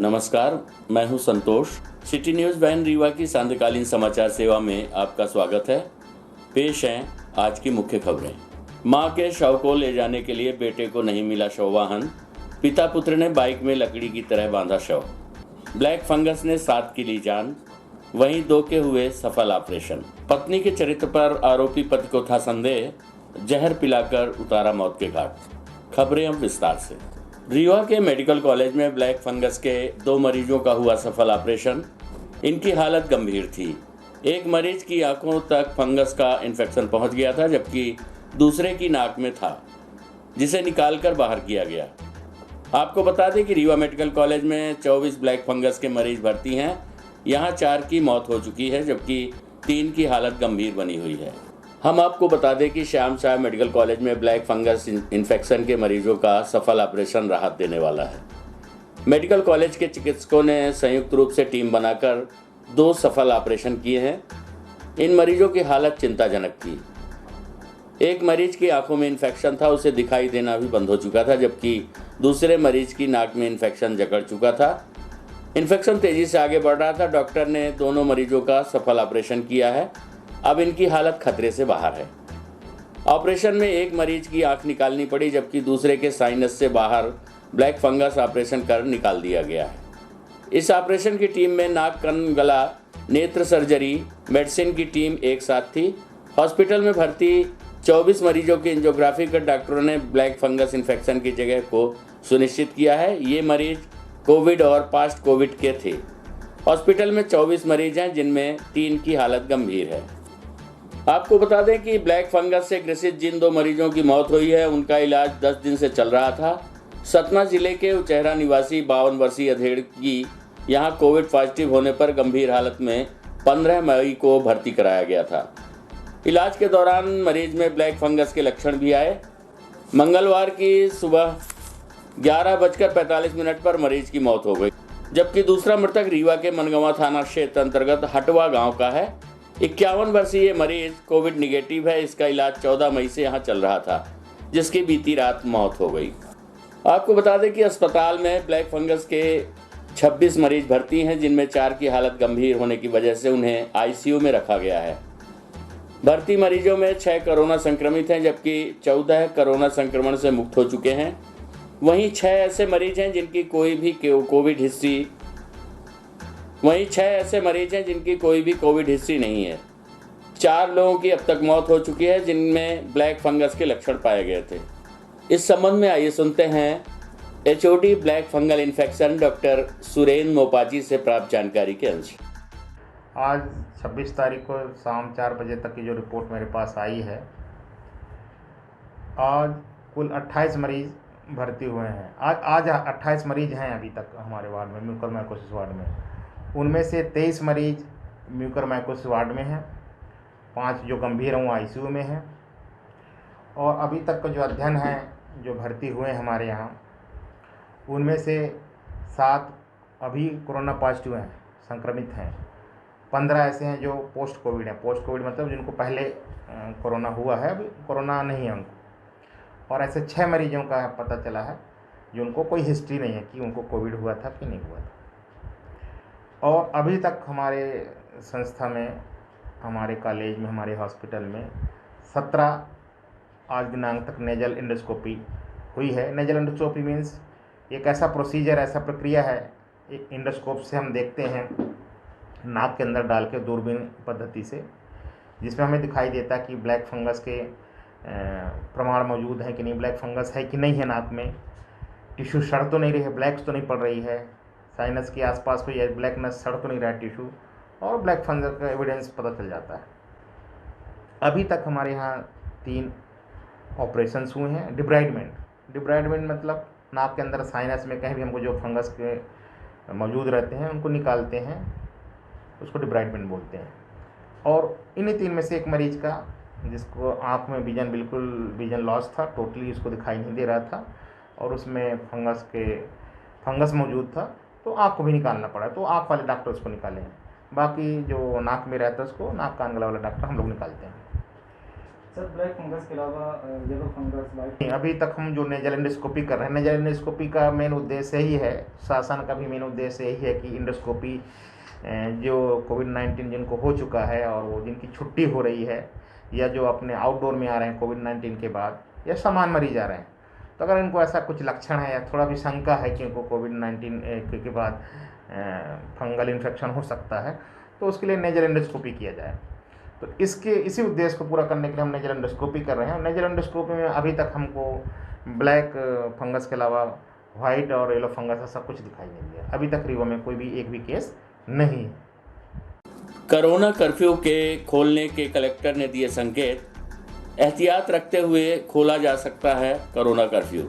नमस्कार, मैं हूं संतोष। सिटी न्यूज़ वैन रीवा की सांध्यकालीन समाचार सेवा में आपका स्वागत है। पेश हैं आज की मुख्य खबरें। मां के शव को ले जाने के लिए बेटे को नहीं मिला शव वाहन, पिता पुत्र ने बाइक में लकड़ी की तरह बांधा शव। ब्लैक फंगस ने 7 की ली जान, वहीं 2 के हुए सफल ऑपरेशन। पत्नी के चरित्र पर आरोपी पति को था संदेह, जहर पिलाकर उतारा मौत के घाट। खबरें अब विस्तार से। रीवा के मेडिकल कॉलेज में ब्लैक फंगस के 2 मरीजों का हुआ सफल ऑपरेशन। इनकी हालत गंभीर थी। एक मरीज की आंखों तक फंगस का इन्फेक्शन पहुंच गया था, जबकि दूसरे की नाक में था, जिसे निकालकर बाहर किया गया। आपको बता दें कि रीवा मेडिकल कॉलेज में 24 ब्लैक फंगस के मरीज भर्ती हैं। यहां 4 की मौत हो चुकी है, जबकि 3 की हालत गंभीर बनी हुई है। हम आपको बता दें कि श्याम साहब मेडिकल कॉलेज में ब्लैक फंगस इन्फेक्शन के मरीजों का सफल ऑपरेशन राहत देने वाला है। मेडिकल कॉलेज के चिकित्सकों ने संयुक्त रूप से टीम बनाकर 2 सफल ऑपरेशन किए हैं। इन मरीजों की हालत चिंताजनक थी। एक मरीज की आंखों में इन्फेक्शन था, उसे दिखाई देना भी बंद हो चुका था, जबकि दूसरे मरीज की नाक में इन्फेक्शन जकड़ चुका था। इन्फेक्शन तेजी से आगे बढ़ रहा था। डॉक्टर ने दोनों मरीजों का सफल ऑपरेशन किया है। अब इनकी हालत खतरे से बाहर है। ऑपरेशन में एक मरीज की आंख निकालनी पड़ी, जबकि दूसरे के साइनस से बाहर ब्लैक फंगस ऑपरेशन कर निकाल दिया गया है। इस ऑपरेशन की टीम में नाक, कान, गला, नेत्र सर्जरी, मेडिसिन की टीम एक साथ थी। हॉस्पिटल में भर्ती 24 मरीजों की एंजियोग्राफी कर डॉक्टरों ने ब्लैक फंगस इन्फेक्शन की जगह को सुनिश्चित किया है। ये मरीज कोविड और पास्ट कोविड के थे। हॉस्पिटल में 24 मरीज हैं, जिनमें 3 की हालत गंभीर है। आपको बता दें कि ब्लैक फंगस से ग्रसित जिन 2 मरीजों की मौत हुई है, उनका इलाज 10 दिन से चल रहा था। सतना जिले के उचेहरा निवासी 52 वर्षीय अधेड़ की यहां कोविड पॉजिटिव होने पर गंभीर हालत में 15 मई को भर्ती कराया गया था। इलाज के दौरान मरीज में ब्लैक फंगस के लक्षण भी आए। मंगलवार की सुबह 11:45 पर मरीज की मौत हो गई, जबकि दूसरा मृतक रीवा के मनगवा थाना क्षेत्र अंतर्गत हटवा गांव का है। 51 वर्षीय मरीज कोविड निगेटिव है। इसका इलाज 14 मई से यहाँ चल रहा था, जिसकी बीती रात मौत हो गई। आपको बता दें कि अस्पताल में ब्लैक फंगस के 26 मरीज भर्ती हैं, जिनमें 4 की हालत गंभीर होने की वजह से उन्हें आईसीयू में रखा गया है। भर्ती मरीजों में 6 कोरोना संक्रमित हैं, जबकि 14 कोरोना संक्रमण से मुक्त हो चुके हैं। वहीं 6 ऐसे मरीज हैं जिनकी कोई भी कोविड हिस्ट्री नहीं है। 4 लोगों की अब तक मौत हो चुकी है, जिनमें ब्लैक फंगस के लक्षण पाए गए थे। इस संबंध में आइए सुनते हैं HOD black fungal infection doctor Surendra मोपाजी से प्राप्त जानकारी के अंश। आज 26 तारीख को शाम 4 बजे तक की जो रिपोर्ट मेरे पास आई है, आज कुल 28 मरीज भर्ती हुए हैं। आज 28 मरीज हैं अभी तक हमारे वार्ड में, म्यूकरमाइकोसिस वार्ड में। उनमें से 23 मरीज म्यूकरमाइकोसिस वार्ड में हैं, 5 जो गंभीर हैं वो आईसीयू में हैं। और अभी तक का जो अध्ययन है, जो भर्ती हुए हैं हमारे यहाँ, उनमें से 7 अभी कोरोना पॉजिटिव हैं, संक्रमित हैं। 15 ऐसे हैं जो पोस्ट कोविड हैं। पोस्ट कोविड मतलब जिनको पहले कोरोना हुआ है, अभी कोरोना नहीं है उनको। और ऐसे 6 मरीजों का पता चला है जो उनको कोई हिस्ट्री नहीं है कि उनको कोविड हुआ था कि नहीं हुआ था। और अभी तक हमारे संस्था में, हमारे कॉलेज में, हमारे हॉस्पिटल में 17 आज दिनांक तक नेजल एंडोस्कोपी हुई है। नेजल एंडोस्कोपी मीन्स एक ऐसा प्रोसीजर, ऐसा प्रक्रिया है, एक एंडोस्कोप से हम देखते हैं नाक के अंदर डाल के दूरबीन पद्धति से, जिसमें हमें दिखाई देता है कि ब्लैक फंगस के प्रमाण मौजूद हैं कि नहीं, ब्लैक फंगस है कि नहीं है नाक में, टिश्यू सड़ तो नहीं रही है, ब्लैक्स तो नहीं पड़ रही है, साइनस के आसपास कोई ब्लैकनेस सड़ तो नहीं रहा है टिश्यू, और ब्लैक फंगस का एविडेंस पता चल जाता है। अभी तक हमारे यहाँ 3 ऑपरेशंस हुए हैं। डिब्राइडमेंट मतलब नाक के अंदर साइनस में कहीं भी हमको जो फंगस के मौजूद रहते हैं उनको निकालते हैं, उसको डिब्राइडमेंट बोलते हैं। और इन्हीं 3 में से एक मरीज का, जिसको आँख में विजन लॉस था, टोटली उसको दिखाई नहीं दे रहा था, और उसमें फंगस मौजूद था, तो आँख को भी निकालना पड़ा। तो आँख वाले डॉक्टर उसको निकाले हैं। बाकी जो नाक में रहता है उसको नाक कान गला वाला डॉक्टर हम लोग निकालते हैं। सर ब्लैक फंगस के अलावा येलो फंगस वाइट अभी तक हम जो नेजल एंडोस्कोपी कर रहे हैं, नेजल एंडोस्कोपी का मेन उद्देश्य ही है, शासन का भी मेन उद्देश्य यही है कि एंडोस्कोपी जो कोविड-19 जिनको हो चुका है और वो जिनकी छुट्टी हो रही है या जो अपने आउटडोर में आ रहे हैं कोविड-19 के बाद या सामान्य मरीज आ रहे हैं, तो अगर इनको ऐसा कुछ लक्षण है या थोड़ा भी शंका है कि इनको कोविड-19 के बाद फंगल इन्फेक्शन हो सकता है, तो उसके लिए नेजल एंडोस्कोपी किया जाए। तो इसी उद्देश्य को पूरा करने के लिए हम नेजल एंडोस्कोपी कर रहे हैं। नेजल एंडोस्कोपी में अभी तक हमको ब्लैक फंगस के अलावा वाइट और येलो फंगस ऐसा कुछ दिखाई नहीं दिया। अभी तक रीवा में कोई भी एक भी केस नहीं है। कोरोना कर्फ्यू के खोलने के कलेक्टर ने दिए संकेत, एहतियात रखते हुए खोला जा सकता है कोरोना कर्फ्यू।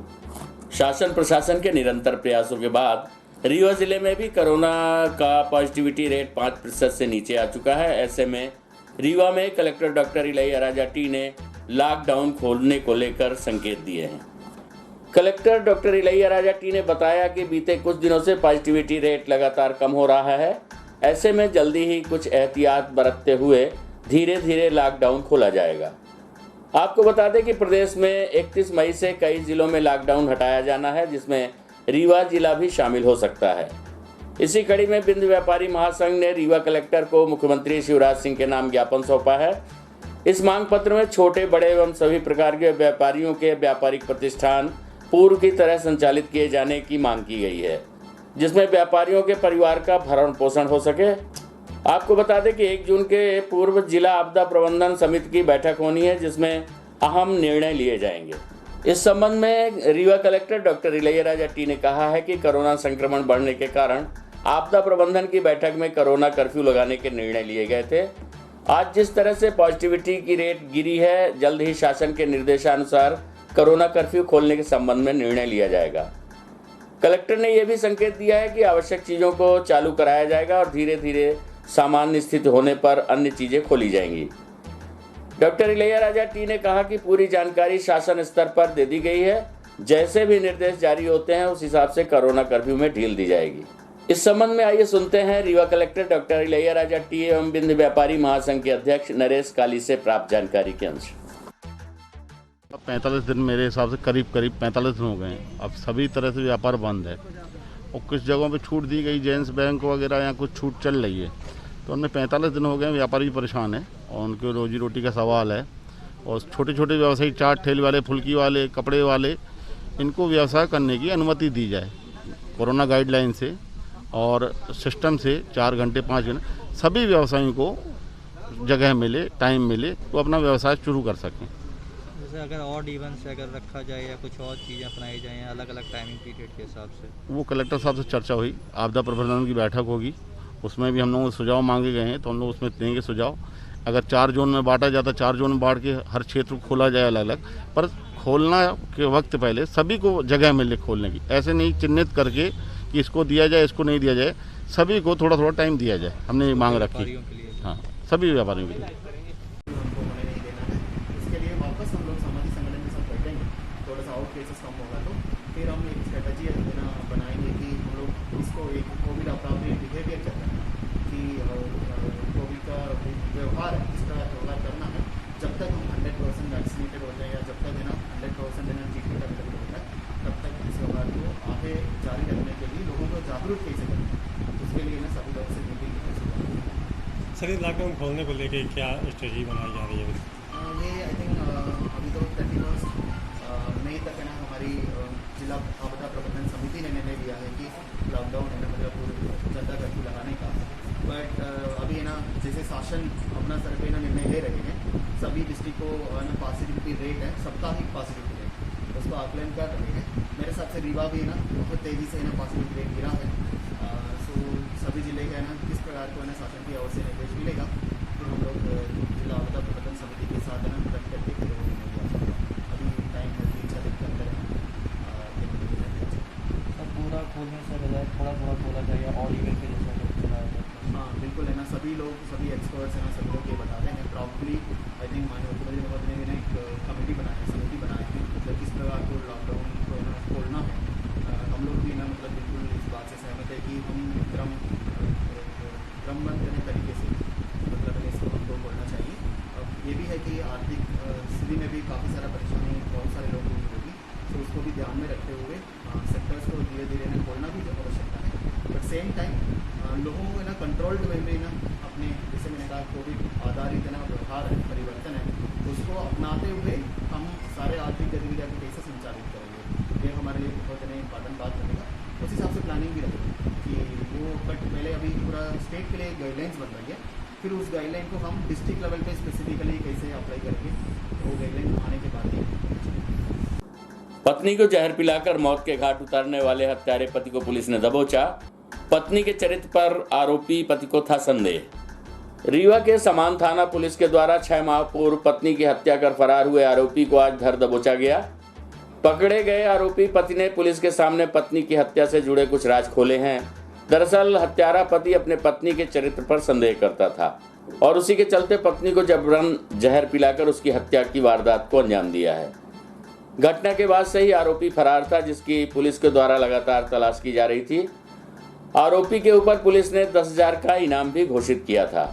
शासन प्रशासन के निरंतर प्रयासों के बाद रीवा जिले में भी कोरोना का पॉजिटिविटी रेट 5% से नीचे आ चुका है। ऐसे में रीवा में collector doctor Ilaiya Raja T ने लॉकडाउन खोलने को लेकर संकेत दिए हैं। Collector doctor Ilaiya Raja T ने बताया कि बीते कुछ दिनों से पॉजिटिविटी रेट लगातार कम हो रहा है। ऐसे में जल्दी ही कुछ एहतियात बरतते हुए धीरे धीरे लॉकडाउन खोला जाएगा। आपको बता दें कि प्रदेश में 31 मई से कई जिलों में लॉकडाउन हटाया जाना है, जिसमें रीवा जिला भी शामिल हो सकता है। इसी कड़ी में बिंद व्यापारी महासंघ ने रीवा कलेक्टर को मुख्यमंत्री शिवराज सिंह के नाम ज्ञापन सौंपा है। इस मांग पत्र में छोटे बड़े एवं सभी प्रकार के व्यापारियों के व्यापारिक प्रतिष्ठान पूर्व की तरह संचालित किए जाने की मांग की गई है, जिसमें व्यापारियों के परिवार का भरण पोषण हो सके। आपको बता दें कि 1 जून के पूर्व जिला आपदा प्रबंधन समिति की बैठक होनी है, जिसमें अहम निर्णय लिए जाएंगे। इस संबंध में Rewa collector doctor Ilaiya Raja T ने कहा है कि कोरोना संक्रमण बढ़ने के कारण आपदा प्रबंधन की बैठक में कोरोना कर्फ्यू लगाने के निर्णय लिए गए थे। आज जिस तरह से पॉजिटिविटी की रेट गिरी है, जल्द ही शासन के निर्देशानुसार कोरोना कर्फ्यू खोलने के संबंध में निर्णय लिया जाएगा। कलेक्टर ने यह भी संकेत दिया है कि आवश्यक चीज़ों को चालू कराया जाएगा और धीरे धीरे सामान्य स्थिति होने पर अन्य चीज़ें खोली जाएंगी। डॉक्टर इलैया राजा टी ने कहा कि पूरी जानकारी शासन स्तर पर दे दी गई है। जैसे भी निर्देश जारी होते हैं उस हिसाब से कोरोना कर्फ्यू में ढील दी जाएगी। इस संबंध में आइए सुनते हैं Rewa collector doctor Ilaiya Raja T एवं बिंद व्यापारी महासंघ के अध्यक्ष नरेश काली से प्राप्त जानकारी के अंश। 45 दिन मेरे हिसाब से करीब 45 दिन हो गए हैं। अब सभी तरह से व्यापार बंद है और कुछ जगहों पे छूट दी गई, जेंट्स बैंक वगैरह यहाँ कुछ छूट चल रही है, तो उनमें 45 दिन हो गए। व्यापारी परेशान है और उनके रोजी रोटी का सवाल है। और छोटे छोटे व्यवसायी, चाट ठेले वाले, फुल्की वाले, कपड़े वाले, इनको व्यवसाय करने की अनुमति दी जाए कोरोना गाइडलाइन से और सिस्टम से। 4 घंटे 5 घंटे सभी व्यवसायियों को जगह मिले, टाइम मिले तो अपना व्यवसाय शुरू कर सकें। जैसे अगर ऑड इवन से अगर रखा जाए या कुछ और चीज़ें अपनाई जाएँ अलग अलग टाइमिंग पीरियड के हिसाब से, वो कलेक्टर साहब से चर्चा हुई, आपदा प्रबंधन की बैठक होगी, उसमें भी हम लोगों को सुझाव मांगे गए हैं, तो हम लोग उसमें देंगे सुझाव। अगर 4 जोन में बांटा जाता, 4 जोन में बांट के हर क्षेत्र को खोला जाए अलग अलग, पर खोलना के वक्त पहले सभी को जगह मिले खोलने की। ऐसे नहीं चिन्हित करके कि इसको दिया जाए, इसको नहीं दिया जाए, सभी को थोड़ा थोड़ा टाइम दिया जाए। हमने ये मांग रखी, हाँ, सभी व्यापारियों के लिए। हमको होने नहीं देना है। इसके लिए वापस हम लोग सामाजिक संगठन के साथ बैठेंगे, थोड़ा सा आउट केसेस कम होगा तो फिर हम एक स्ट्रेटजी बनाएंगे कि हम लोग इसको एक कोविड अप्रोप्रिएट बिहेवियर चलता है कि कोविड का व्यवहार इस तरह व्यवहार करना है। जब तक हम 100% वैक्सीनेटेड हो जाए या जब तक 100% ट्रीटमेंट अवेलेबल होता है, तब तक इस व्यवहार को आगे जारी रखने के लिए लोगों को जागरूक कैसे करें, उसके लिए सभी लोग से मीटिंग सर लॉकडाउन खोलने को लेके क्या स्ट्रेटजी बनाई जा रही है? ये आई थिंक अभी तो 31 मई तक है ना, हमारी जिला आपदा प्रबंधन समिति ने निर्णय लिया है कि लॉकडाउन है ना, मतलब पूरी जनता कर्फ्यू लगाने का। बट अभी है ना, जैसे शासन अपना सर पे ना निर्णय ले रहे हैं, सभी डिस्ट्रिक्ट को ना पॉजिटिविटी रेट है, साप्ताहिक पॉजिटिविटी रेट, उसको आकलन कर रहे हैं। मेरे हिसाब से रीवा भी है ना बहुत तेज़ी से है ना पॉजिटिविटी रेट गिरा है। सो सभी जिले के है ना किस प्रकार को है ना शासन की ओर से निर्देश मिलेगा, तो हम लोग जिला आपदा प्रबंधन समिति के साथ है ना रख करके फिर अभी टाइम है 3-4 दिन के अंदर है सब पूरा खोलने से बजाय थोड़ा थोड़ा खोला जाए और इवेंट के जैसे हाँ बिल्कुल है ना, सभी लोग, सभी एक्सपर्ट्स हैं ना, सभी लोग ये बताते हैं। प्रॉब्ली आई थिंक माननीय मुख्यमंत्री महोदय ने एक कमेटी बनाई है, समिति बनाई है, मतलब किस प्रकार को लॉकडाउन को है ना खोलना है। हम लोग भी ना मतलब बिल्कुल इस बात से सहमत है कि हम क्रमबद्ध तरीके से मतलब इसको हमको खोलना चाहिए। अब ये भी है कि आर्थिक सिटी में भी काफ़ी सारा परेशानी बहुत सारे लोग हुई होगी, तो उसको भी ध्यान में रखते हुए सेक्टर्स को धीरे धीरे ना खोलना भी आवश्यकता है। बट सेम टाइम लोगों को ना कंट्रोल्ड वे में ना अपने, जैसे मैंने कहा, कोविड आधारित ना व्यवहार है, परिवर्तन है, उसको अपनाते हुए हम सारे आर्थिक गतिविधियाँ कैसे संचालित करेंगे, ये हमारे लिए बहुत ज़्यादा इंपॉर्टेंट बात रहेगा। उस हिसाब से प्लानिंग भी रखेंगे कि वो बट पहले अभी पूरा स्टेट के लिए गाइडलाइंस बन रही है, फिर उस गाइडलाइन को हम डिस्ट्रिक्ट लेवल पे स्पेसिफिकली कैसे अप्लाई करके वो गाइडलाइन आने के बाद ही। पत्नी को जहर पिलाकर मौत के घाट उतारने वाले हत्यारे पति को पुलिस ने दबोचा। पत्नी के चरित्र पर आरोपी पति को था संदेह। रीवा के समान थाना पुलिस के द्वारा 6 माह पूर्व पत्नी की हत्या कर फरार हुए आरोपी को आज धर दबोचा गया। पकड़े गए आरोपी पति ने पुलिस के सामने पत्नी की हत्या से जुड़े कुछ राज खोले हैं। दरअसल हत्यारा पति अपने पत्नी के चरित्र पर संदेह करता था और उसी के चलते पत्नी को जबरन जहर पिलाकर उसकी हत्या की वारदात को अंजाम दिया है। घटना के बाद से ही आरोपी फरार था, जिसकी पुलिस के द्वारा लगातार तलाश की जा रही थी। आरोपी के ऊपर पुलिस ने 10,000 का इनाम भी घोषित किया था।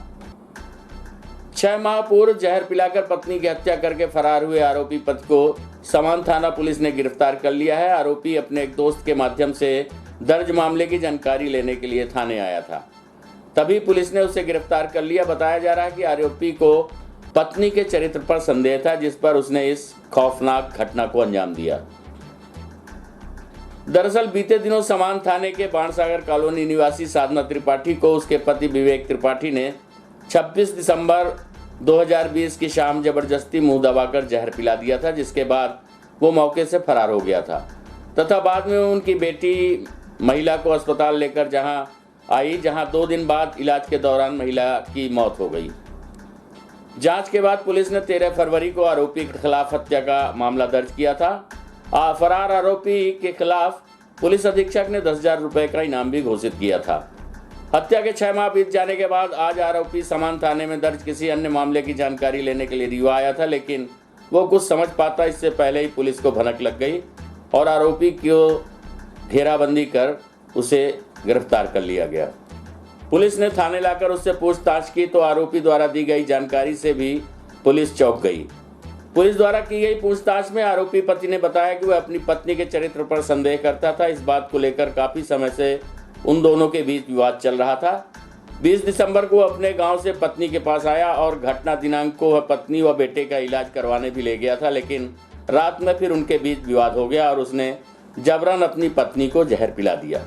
6 माह पूर्व जहर पिलाकर पत्नी की हत्या करके फरार हुए आरोपी पति को समान थाना पुलिस ने गिरफ्तार कर लिया है। आरोपी अपने एक दोस्त के माध्यम से दर्ज मामले की जानकारी लेने के लिए थाने आया था, तभी पुलिस ने उसे गिरफ्तार कर लिया। बताया जा रहा है कि आरोपी को पत्नी के चरित्र पर संदेह था, जिस पर उसने इस खौफनाक घटना को अंजाम दिया। दरअसल बीते दिनों समान थाने के बाणसागर कॉलोनी निवासी साधना त्रिपाठी को उसके पति विवेक त्रिपाठी ने 26 दिसंबर 2020 की शाम जबरदस्ती मुंह दबाकर जहर पिला दिया था, जिसके बाद वो मौके से फरार हो गया था तथा बाद में उनकी बेटी महिला को अस्पताल लेकर जहां 2 दिन बाद इलाज के दौरान महिला की मौत हो गई। जांच के बाद पुलिस ने 13 फरवरी को आरोपी के खिलाफ हत्या का मामला दर्ज किया था। फरार आरोपी के खिलाफ पुलिस अधीक्षक ने 10,000 रुपए का इनाम भी घोषित किया था। हत्या के 6 माह बीत जाने के बाद आज आरोपी समान थाने में दर्ज किसी अन्य मामले की जानकारी लेने के लिए रीवा आया था, लेकिन वो कुछ समझ पाता इससे पहले ही पुलिस को भनक लग गई और आरोपी को घेराबंदी कर उसे गिरफ्तार कर लिया गया। पुलिस ने थाने लाकर उससे पूछताछ की तो आरोपी द्वारा दी गई जानकारी से भी पुलिस चौंक गई। पुलिस द्वारा की गई पूछताछ में आरोपी पति ने बताया कि वह अपनी पत्नी के चरित्र पर संदेह करता था। इस बात को लेकर काफी समय से उन दोनों के बीच विवाद चल रहा था। 20 दिसंबर को अपने गांव से पत्नी के पास आया और घटना दिनांक को वह पत्नी व बेटे का इलाज करवाने भी ले गया था, लेकिन रात में फिर उनके बीच विवाद हो गया और उसने जबरन अपनी पत्नी को जहर पिला दिया।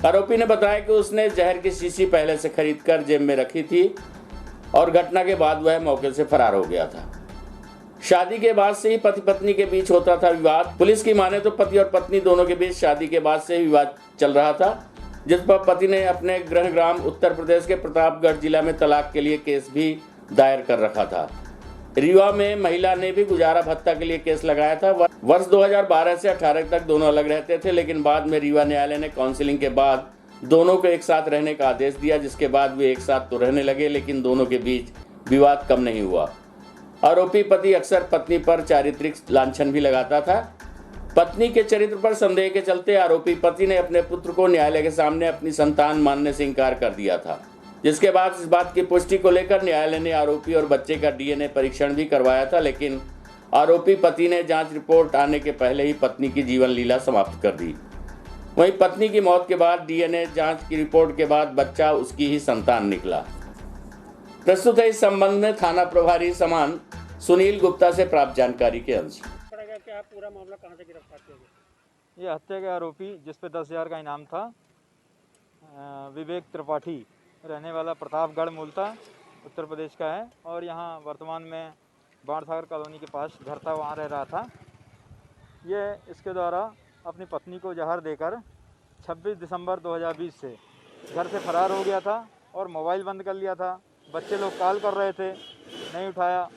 आरोपी ने बताया कि उसने जहर की शीशी पहले से खरीदकर जेब में रखी थी और घटना के बाद वह मौके से फरार हो गया था। शादी के बाद से ही पति पत्नी के बीच होता था विवाद। पुलिस की माने तो पति और पत्नी दोनों के बीच शादी के बाद से ही विवाद चल रहा था, जिस पर पति ने अपने गृह ग्राम उत्तर प्रदेश के प्रतापगढ़ जिला में तलाक के लिए केस भी दायर कर रखा था। रीवा में महिला ने भी गुजारा भत्ता के लिए केस लगाया था। वर्ष 2012 से 18 तक दोनों अलग रहते थे, लेकिन बाद में रीवा न्यायालय ने काउंसिलिंग के बाद दोनों को एक साथ रहने का आदेश दिया, जिसके बाद वे एक साथ तो रहने लगे, लेकिन दोनों के बीच विवाद कम नहीं हुआ। आरोपी पति अक्सर पत्नी पर चारित्रिक लांछन भी लगाता था। पत्नी के चरित्र पर संदेह के चलते आरोपी पति ने अपने पुत्र को न्यायालय के सामने अपनी संतान मानने से इनकार कर दिया था, जिसके बाद इस बात की पुष्टि को लेकर न्यायालय ने आरोपी और बच्चे का डीएनए परीक्षण भी करवाया था, लेकिन आरोपी पति ने जांच रिपोर्ट आने के पहले ही पत्नी की जीवन लीला समाप्त कर दी। वहीं पत्नी की मौत के बाद डीएनए जांच की रिपोर्ट के बाद बच्चा उसकी ही संतान निकला। प्रस्तुत है इस संबंध में थाना प्रभारी समान सुनील गुप्ता से प्राप्त जानकारी के अंश। पूरा मामला कहां से गिरफ्तार किया गया? ये हत्या के आरोपी जिस पे 10,000 का इनाम था, विवेक त्रिपाठी, रहने वाला प्रतापगढ़ मूलतः उत्तर प्रदेश का है और यहाँ वर्तमान में बाणसागर कॉलोनी के पास घर था, वहाँ रह रहा था। ये इसके द्वारा अपनी पत्नी को जहर देकर 26 दिसंबर 2020 से घर से फरार हो गया था और मोबाइल बंद कर लिया था। बच्चे लोग कॉल कर रहे थे, नहीं उठाया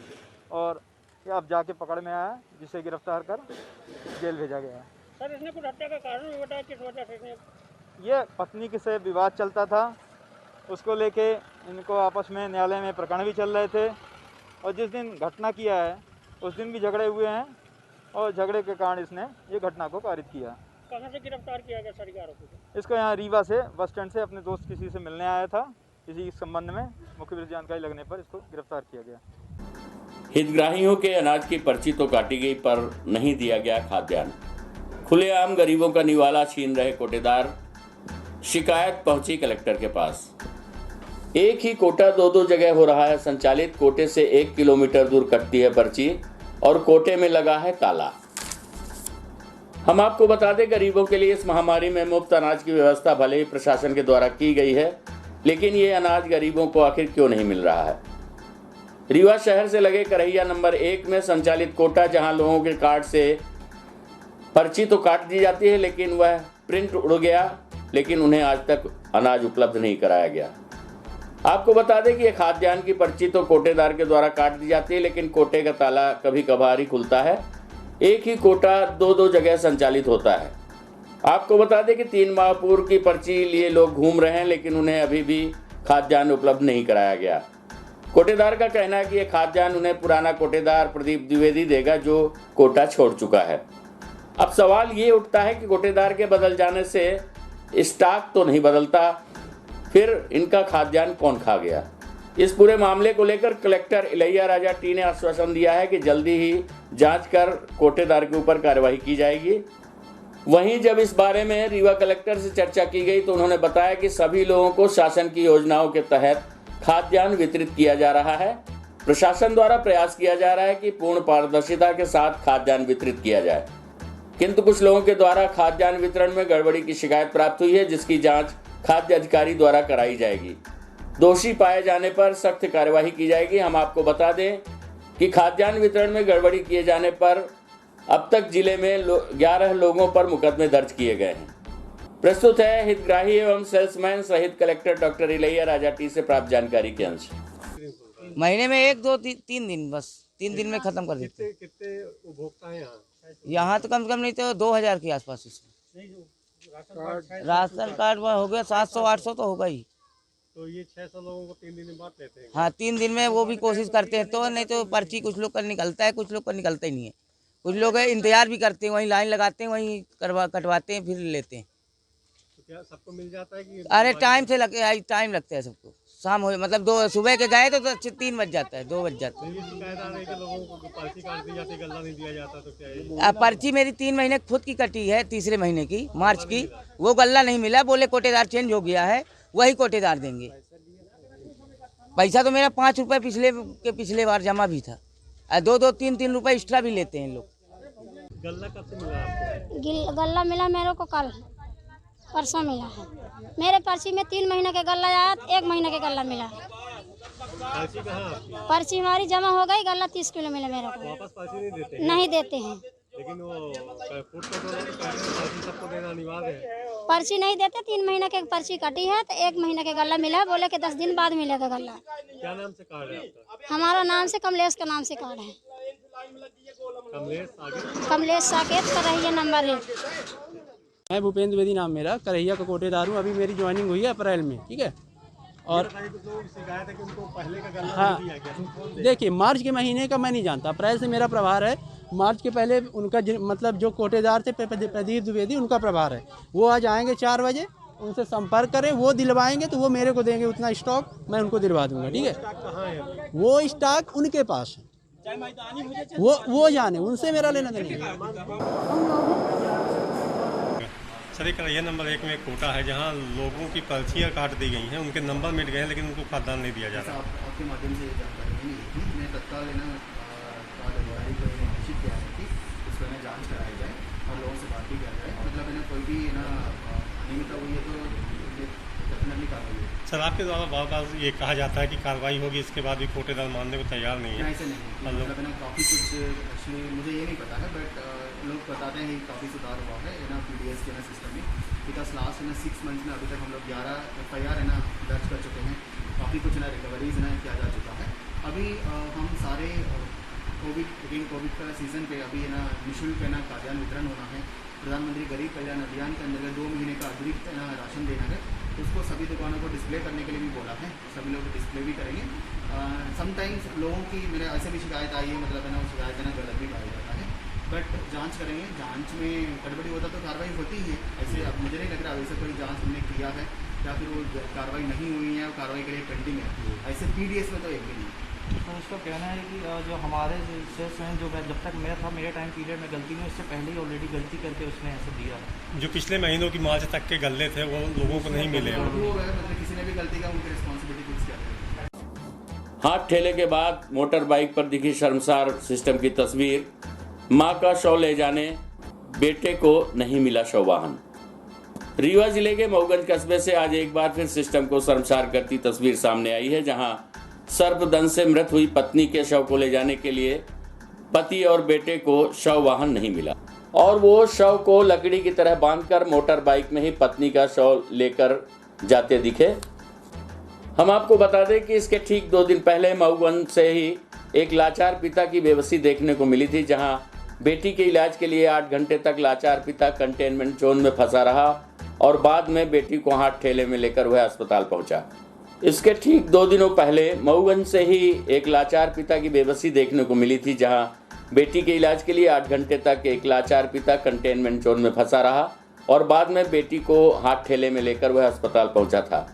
और ये अब जाके पकड़ में आया, जिसे गिरफ्तार कर जेल भेजा गया है। सर, इसने कुछ हत्या का कारण भी बताया किस वजह से इसने? ये पत्नी के से विवाद चलता था, उसको लेके इनको आपस में न्यायालय में प्रकरण भी चल रहे थे और जिस दिन घटना किया है उस दिन भी झगड़े हुए हैं और झगड़े के कारण इसने ये घटना को पारित किया। कहाँ से गिरफ्तार किया गया सर आरोपी को? इसको यहाँ रीवा से बस स्टैंड से अपने दोस्त किसी से मिलने आया था, इसी संबंध में मुख्य जानकारी लगने पर इसको गिरफ्तार किया गया। हितग्राहियों के अनाज की पर्ची तो काटी गई पर नहीं दिया गया खाद्यान्न। खुलेआम गरीबों का निवाला छीन रहे कोटेदार, शिकायत पहुंची कलेक्टर के पास। एक ही कोटा दो जगह हो रहा है संचालित। कोटे से 1 किलोमीटर दूर कटती है पर्ची और कोटे में लगा है ताला। हम आपको बता दें, गरीबों के लिए इस महामारी में मुफ्त अनाज की व्यवस्था भले ही प्रशासन के द्वारा की गई है, लेकिन ये अनाज गरीबों को आखिर क्यों नहीं मिल रहा है। रीवा शहर से लगे करहिया नंबर 1 में संचालित कोटा, जहां लोगों के कार्ड से पर्ची तो काट दी जाती है, लेकिन वह प्रिंट उड़ गया, लेकिन उन्हें आज तक अनाज उपलब्ध नहीं कराया गया। आपको बता दें कि ये खाद्यान्न की पर्ची तो कोटेदार के द्वारा काट दी जाती है, लेकिन कोटे का ताला कभी कभार ही खुलता है। एक ही कोटा दो जगह संचालित होता है। आपको बता दें कि 3 माह पूर्व की पर्ची लिए लोग घूम रहे हैं, लेकिन उन्हें अभी भी खाद्यान्न उपलब्ध नहीं कराया गया। कोटेदार का कहना है कि यह खाद्यान्न उन्हें पुराना कोटेदार प्रदीप द्विवेदी देगा, जो कोटा छोड़ चुका है। अब सवाल ये उठता है कि कोटेदार के बदल जाने से स्टॉक तो नहीं बदलता, फिर इनका खाद्यान्न कौन खा गया। इस पूरे मामले को लेकर कलेक्टर इलैया राजा टी ने आश्वासन दिया है कि जल्दी ही जांच कर कोटेदार के ऊपर कार्रवाई की जाएगी। वहीं जब इस बारे में रीवा कलेक्टर से चर्चा की गई तो उन्होंने बताया कि सभी लोगों को शासन की योजनाओं के तहत खाद्यान्न वितरित किया जा रहा है। प्रशासन द्वारा प्रयास किया जा रहा है कि पूर्ण पारदर्शिता के साथ खाद्यान्न वितरित किया जाए, किंतु कुछ लोगों के द्वारा खाद्यान्न वितरण में गड़बड़ी की शिकायत प्राप्त हुई है, जिसकी जांच खाद्य अधिकारी द्वारा कराई जाएगी। दोषी पाए जाने पर सख्त कार्यवाही की जाएगी। हम आपको बता दें कि खाद्यान्न वितरण में गड़बड़ी किए जाने पर अब तक जिले में 11 लोगों पर मुकदमे दर्ज किए गए हैं। प्रस्तुत है हितग्राही एवं सेल्समैन सहित collector doctor Ilaiya Raja T से प्राप्त जानकारी के अंश। महीने में 1 2 3 दिन, बस 3 दिन में खत्म कर देते। कितने उपभोक्ता हैं यहाँ तो कम से कम नहीं तो 2000 के आसपास। राशन कार्ड हो गया 700-800 तो होगा ही। तो ये 600 लोगों को 3 दिन में बांट लेते हैं। हाँ, 3 दिन में वो भी कोशिश करते हैं, तो नहीं तो पर्ची कुछ लोग का निकलता है, कुछ लोग का निकलता ही नहीं है। कुछ लोग इंतजार भी करते हैं, वहीं लाइन लगाते हैं, वहीं कटवाते हैं, फिर लेते हैं। तो क्या सबको मिल जाता है कि? अरे टाइम लगता है सबको। शाम हो मतलब 2 सुबह के गए तो 3 बज जाता है, 2 बज जाता है। शिकायत आ रही है कि लोगों को पर्ची काट दी जाती है, गल्ला नहीं दिया जाता, तो क्या है? पर्ची मेरी 3 महीने खुद की कटी है, तीसरे महीने की, मार्च की। वो गल्ला नहीं मिला, बोले कोटेदार चेंज हो गया है, वही कोटेदार देंगे। पैसा तो मेरा 5 रुपये पिछले बार जमा भी था। 2-2 3-3 रुपये एक्स्ट्रा भी लेते हैं लोग। गल्ला कब से मिला आपको? गल्ला मिला मेरे को कल परसों मिला है। मेरे पर्ची में 3 महीने के गल्ला आया, 1 महीने के गल्ला मिला। पर्ची कहाँ आपकी? पर्ची हमारी जमा हो गई, गल्ला 30 किलो मिला मेरे को। वापस पर्ची नहीं देते हैं? नहीं देते हैं। लेकिन वो फूड कंट्रोलर तो पर्ची सबको देना अनिवार्य है। पर्ची नहीं देते। 3 महीने के पर्ची कटी है तो 1 महीने के गल्ला मिला, बोले कि 10 दिन बाद मिलेगा गल्ला। क्या नाम से कार्ड है आपका? हमारा नाम से कमलेश के नाम से कार्ड है। कमलेश साकेत करहिया नंबर 1। मैं भूपेंद्र द्विवेदी नाम मेरा, करहिया का कोटेदार हूँ। अभी मेरी ज्वाइनिंग हुई है अप्रैल में, ठीक है। और शिकायत है कि उनको पहले का गल्ला हाँ, नहीं दिया गया। देखिए मार्च के महीने का मैं नहीं जानता, अप्रैल से मेरा प्रभार है। मार्च के पहले उनका मतलब जो कोटेदार थे प्रदीप द्विवेदी, उनका प्रभार है। वो आज आएंगे 4 बजे, उनसे संपर्क करें, वो दिलवाएंगे तो वो मेरे को देंगे उतना स्टॉक, मैं उनको दिलवा दूंगा, ठीक है। वो स्टॉक उनके पास है, वो जाने, उनसे मेरा लेना देना है। सर, एक करहिया नंबर 1 में एक कोटा है जहां लोगों की पर्चियां काट दी गई हैं, उनके नंबर मिट गए हैं, लेकिन उनको खाद्यान्न नहीं दिया जा रहा। आपके माध्यम से जानकारी मिली थी, मैं तत्काल कार्ड अधिकारी को निश्चित किया है कि उस पर जाँच कराई जाए और लोगों से बात भी किया जाए। मतलब कोई भी अनियमितता हुई है तो डेफिनेटली कार्रवाई होगी। सर, आपके द्वारा बार बार ये कहा जाता है कि कार्रवाई होगी, इसके बाद भी कोटेदार मानने को तैयार नहीं है। ऐसे नहीं, मतलब काफ़ी कुछ मुझे ये नहीं पता है, बट लोग बताते हैं कि काफ़ी सुधार हुआ है PDS के सिस्टम में। बिकॉज लास्ट 6 मंथ्स में अभी तक हम लोग 11 FIR दर्ज कर चुके हैं। काफ़ी कुछ रिकवरीज किया जा चुका है। अभी हम सारे कोविड का सीज़न पे अभी निःशुल्क खाद्यान्न वितरण होना है। प्रधानमंत्री गरीब कल्याण अभियान के अंदर 2 महीने का अतिरिक्त राशन देना है, उसको सभी दुकानों को डिस्प्ले करने के लिए भी बोला है। सभी लोग डिस्प्ले भी करेंगे। समटाइम्स लोगों की मेरे ऐसे भी शिकायत आई है, मतलब वो शिकायत गलत भी पाया जाता है, बट जांच करेंगे। जांच में गड़बड़ी होता तो कार्रवाई होती ही है। ऐसे अब मुझे नहीं लग रहा वैसे कोई जांच हमने किया है या फिर वो कार्रवाई नहीं हुई है और कार्रवाई के लिए पेंडिंग है। ऐसे PDS में तो एक भी नहीं। तो उसका कहना है कि जो हमारे से स्वयं जो जब तक मैं था मेरे टाइम पीरियड में गलती में उससे पहले ही ऑलरेडी गलती करके उसने ऐसे दिया है। जो पिछले महीनों की मार्च तक के गल्ले थे वो लोगों को नहीं मिले। मतलब किसी ने भी गलती का उनकी रिस्पॉन्सिबिलिटी फिक्स किया। हाथ ठेले के बाद मोटर बाइक पर दिखी शर्मसार सिस्टम की तस्वीर। मां का शव ले जाने बेटे को नहीं मिला शव वाहन। रीवा जिले के मऊगंज कस्बे से आज एक बार फिर सिस्टम को शर्मसार करती तस्वीर सामने आई है, जहां सर्पदंश से मृत हुई पत्नी के शव को ले जाने के लिए पति और बेटे को शव वाहन नहीं मिला और वो शव को लकड़ी की तरह बांधकर मोटर बाइक में ही पत्नी का शव लेकर जाते दिखे। हम आपको बता दें कि इसके ठीक 2 दिन पहले मऊगंज से ही एक लाचार पिता की बेबसी देखने को मिली थी, जहां बेटी के इलाज के लिए 8 घंटे तक लाचार पिता कंटेनमेंट जोन में फंसा रहा और बाद में बेटी को हाथ ठेले में लेकर वह अस्पताल पहुंचा। इसके ठीक 2 दिनों पहले मऊगंज से ही एक लाचार पिता की बेबसी देखने को मिली थी, जहां बेटी के इलाज के लिए 8 घंटे तक एक लाचार पिता कंटेनमेंट जोन में फंसा रहा और बाद में बेटी को हाथ ठेले में लेकर वह अस्पताल पहुंचा था,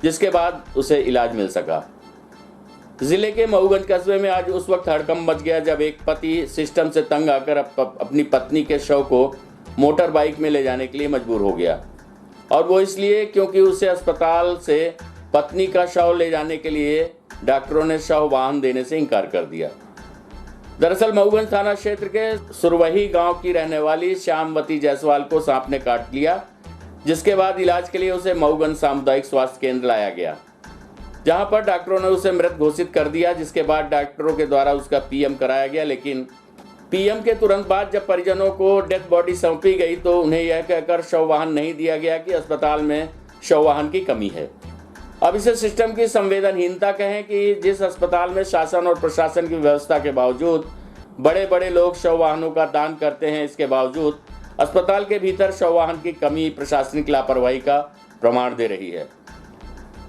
जिसके बाद उसे इलाज मिल सका। जिले के मऊगंज कस्बे में आज उस वक्त हड़कंप मच गया जब एक पति सिस्टम से तंग आकर अपनी पत्नी के शव को मोटर बाइक में ले जाने के लिए मजबूर हो गया, और वो इसलिए क्योंकि उसे अस्पताल से पत्नी का शव ले जाने के लिए डॉक्टरों ने शव वाहन देने से इनकार कर दिया। दरअसल मऊगंज थाना क्षेत्र के सुरवही गांव की रहने वाली श्यामवती जायसवाल को सांप ने काट लिया, जिसके बाद इलाज के लिए उसे मऊगंज सामुदायिक स्वास्थ्य केंद्र लाया गया, जहां पर डॉक्टरों ने उसे मृत घोषित कर दिया। जिसके बाद डॉक्टरों के द्वारा उसका पीएम कराया गया, लेकिन पीएम के तुरंत बाद जब परिजनों को डेथ बॉडी सौंपी गई तो उन्हें यह कहकर शव वाहन नहीं दिया गया कि अस्पताल में शव वाहन की कमी है। अब इसे सिस्टम की संवेदनहीनता कहें कि जिस अस्पताल में शासन और प्रशासन की व्यवस्था के बावजूद बड़े बड़े लोग शव वाहनों का दान करते हैं, इसके बावजूद अस्पताल के भीतर शव वाहन की कमी प्रशासनिक लापरवाही का प्रमाण दे रही है।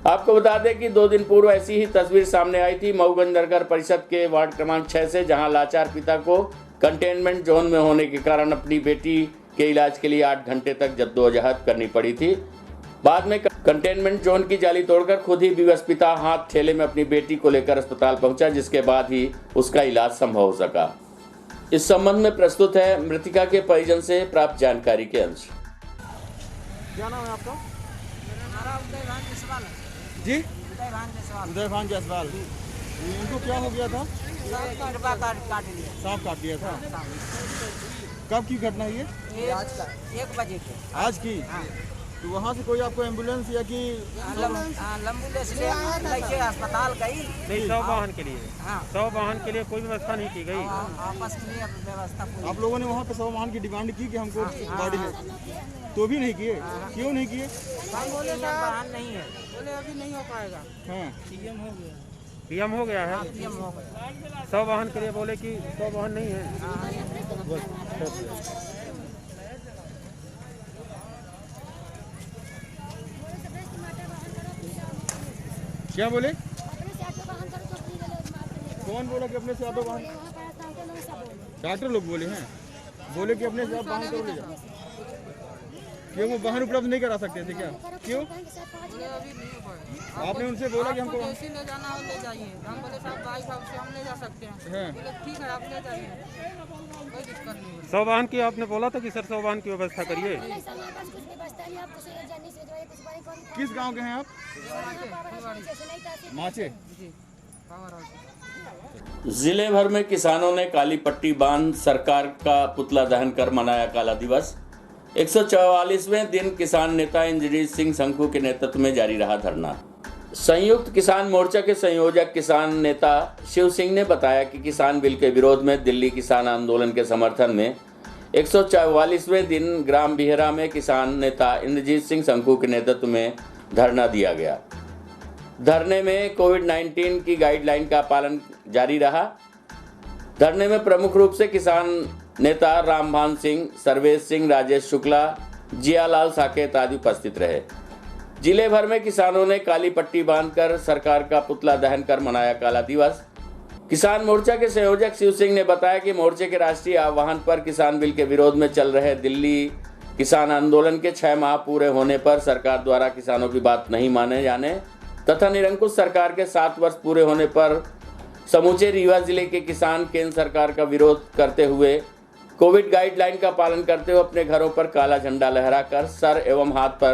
आपको बता दें कि 2 दिन पूर्व ऐसी ही तस्वीर सामने आई थी मऊगंज नगर परिषद के वार्ड क्रमांक 6 से, जहां लाचार पिता को कंटेनमेंट जोन में होने के कारण अपनी बेटी के इलाज के लिए 8 घंटे तक जद्दोजहद करनी पड़ी थी। बाद में कंटेनमेंट जोन की जाली तोड़कर खुद ही विवश पिता हाथ ठेले में अपनी बेटी को लेकर अस्पताल पहुंचा, जिसके बाद ही उसका इलाज संभव हो सका। इस संबंध में प्रस्तुत है मृतिका के परिजन से प्राप्त जानकारी के अंश। क्या नाम है आपका? जी उदयभान जायसवाल। इनको क्या हो गया था? सांप काट दिया था। कब की घटना है ये? आज का 1 बजे के आज की। तो वहाँ से कोई आपको एम्बुलेंस या कि एम्बुलेंस ले अस्पताल गई नहीं, शव वाहन के लिए। हाँ। शव वाहन के लिए कोई व्यवस्था नहीं की गई। आपस में व्यवस्था आप लोगों ने वहाँ पे शव वाहन की डिमांड की कि हमको गाड़ी ले, तो भी नहीं किए? क्यों नहीं किए? बोले वाहन नहीं है, बोले अभी नहीं हो पाएगा। हाँ, पीएम हो गया है। पीएम हो गया। शव वाहन के लिए बोले कि शव वाहन नहीं है। क्या बोले? कौन बोला कि अपने से ऑटो वाहन? डॉक्टर लोग बोले हैं, बोले कि अपने से आप वाहन करो ले जाओ। क्यों वो वाहन उपलब्ध नहीं करा सकते थे क्या? क्यों? आपने उनसे बोला कि हमको जैसे ले जाना हो ले जाइए। हम बोले साहब बाइक से हम ले जा सकते हैं। बोले ठीक है आप ले जाइए, कोई दिक्कत नहीं है। शव वाहन की आपने बोला था कि सर शव वाहन की व्यवस्था करिए। किस गांव के हैं आप? माचे। जिले भर में किसानों ने काली पट्टी बांध सरकार का पुतला दहन कर मनाया काला दिवस। 144वें दिन किसान नेता इंद्रजीत सिंह शंकू के नेतृत्व में जारी रहा धरना। संयुक्त किसान मोर्चा के संयोजक किसान नेता शिव सिंह ने बताया कि किसान बिल के विरोध में दिल्ली किसान आंदोलन के समर्थन में 144वें दिन ग्राम बिहरा में किसान नेता इंद्रजीत सिंह शंकू के नेतृत्व में धरना दिया गया। धरने में कोविड-19 की गाइडलाइन का पालन जारी रहा। धरने में प्रमुख रूप से किसान नेता रामभान सिंह, सर्वेश सिंह, राजेश शुक्ला, जियालाल साकेत आदि उपस्थित रहे। जिले भर में किसानों ने काली पट्टी बांधकर सरकार का पुतला दहन कर मनाया काला दिवस। किसान मोर्चा के संयोजक शिव सिंह ने बताया कि मोर्चे के राष्ट्रीय आह्वान पर किसान बिल के विरोध में चल रहे दिल्ली किसान आंदोलन के 6 माह पूरे होने पर सरकार द्वारा किसानों की बात नहीं माने जाने तथा निरंकुश सरकार के 7 वर्ष पूरे होने पर समूचे रीवा जिले के किसान केंद्र सरकार का विरोध करते हुए कोविड गाइडलाइन का पालन करते हुए अपने घरों पर काला झंडा लहराकर सर एवं हाथ पर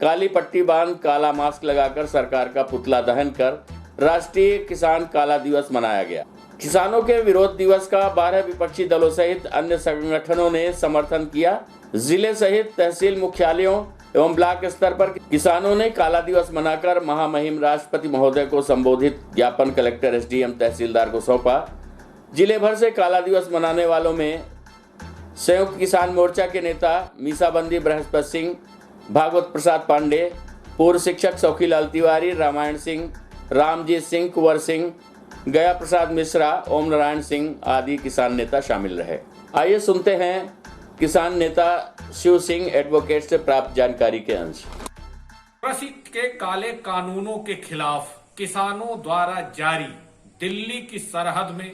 काली पट्टी बांध काला मास्क लगाकर सरकार का पुतला दहन कर राष्ट्रीय किसान काला दिवस मनाया गया। किसानों के विरोध दिवस का 12 विपक्षी दलों सहित अन्य संगठनों ने समर्थन किया। जिले सहित तहसील मुख्यालयों एवं ब्लॉक स्तर पर किसानों ने काला दिवस मनाकर महामहिम राष्ट्रपति महोदय को संबोधित ज्ञापन कलेक्टर, एसडीएम, तहसीलदार को सौंपा। जिले भर से काला दिवस मनाने वालों में संयुक्त किसान मोर्चा के नेता मीसाबंदी बृहस्पति सिंह, भागवत प्रसाद पांडे, पूर्व शिक्षक सौखीलाल तिवारी, रामायण सिंह, रामजीत सिंह, कुंवर सिंह, गया प्रसाद मिश्रा, ओम नारायण सिंह आदि किसान नेता शामिल रहे। आइए सुनते हैं किसान नेता शिव सिंह एडवोकेट से प्राप्त जानकारी के अंश। कृषि के काले कानूनों के खिलाफ किसानों द्वारा जारी दिल्ली की सरहद में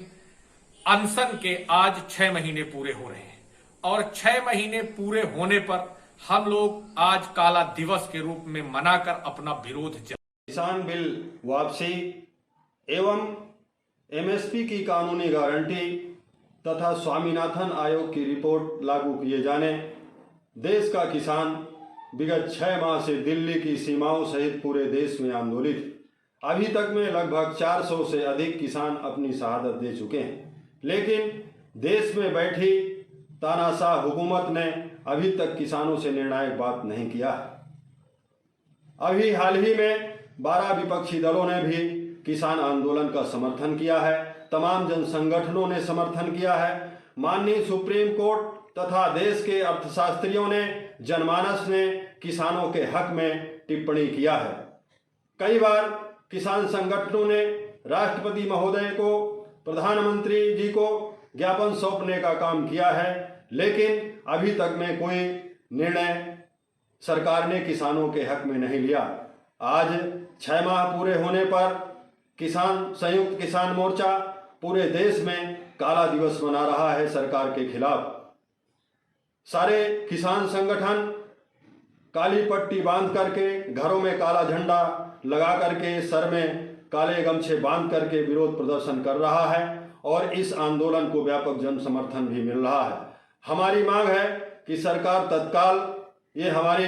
अनशन के आज 6 महीने पूरे हो रहे हैं और 6 महीने पूरे होने पर हम लोग आज काला दिवस के रूप में मनाकर अपना विरोध किसान बिल वापसी एवं एमएसपी की कानूनी गारंटी तथा स्वामीनाथन आयोग की रिपोर्ट लागू किए जाने देश का किसान विगत 6 माह से दिल्ली की सीमाओं सहित पूरे देश में आंदोलित। अभी तक में लगभग 400 से अधिक किसान अपनी शहादत दे चुके हैं, लेकिन देश में बैठी तानाशाह हुकूमत ने अभी तक किसानों से निर्णायक बात नहीं किया। अभी हाल ही में 12 विपक्षी दलों ने भी किसान आंदोलन का समर्थन किया है। तमाम जन संगठनों ने समर्थन किया है। माननीय सुप्रीम कोर्ट तथा देश के अर्थशास्त्रियों ने, जनमानस ने किसानों के हक में टिप्पणी किया है। कई बार किसान संगठनों ने राष्ट्रपति महोदय को, प्रधानमंत्री जी को ज्ञापन सौंपने का काम किया है, लेकिन अभी तक में कोई निर्णय सरकार ने किसानों के हक में नहीं लिया। आज 6 माह पूरे होने पर संयुक्त किसान मोर्चा पूरे देश में काला दिवस मना रहा है सरकार के खिलाफ। सारे किसान संगठन काली पट्टी बांध करके, घरों में काला झंडा लगा करके, सर में काले गमछे बांध करके विरोध प्रदर्शन कर रहा है और इस आंदोलन को व्यापक जन समर्थन भी मिल रहा है। हमारी मांग है कि सरकार तत्काल ये हमारी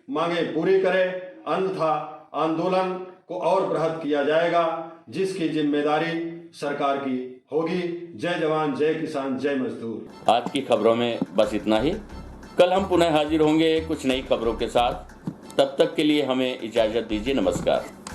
मांगे पूरी करे, अन्यथा आंदोलन को और बृहद किया जाएगा, जिसकी जिम्मेदारी सरकार की होगी। जय जवान, जय किसान, जय मजदूर। आज की खबरों में बस इतना ही। कल हम पुनः हाजिर होंगे कुछ नई खबरों के साथ। तब तक के लिए हमें इजाजत दीजिए। नमस्कार।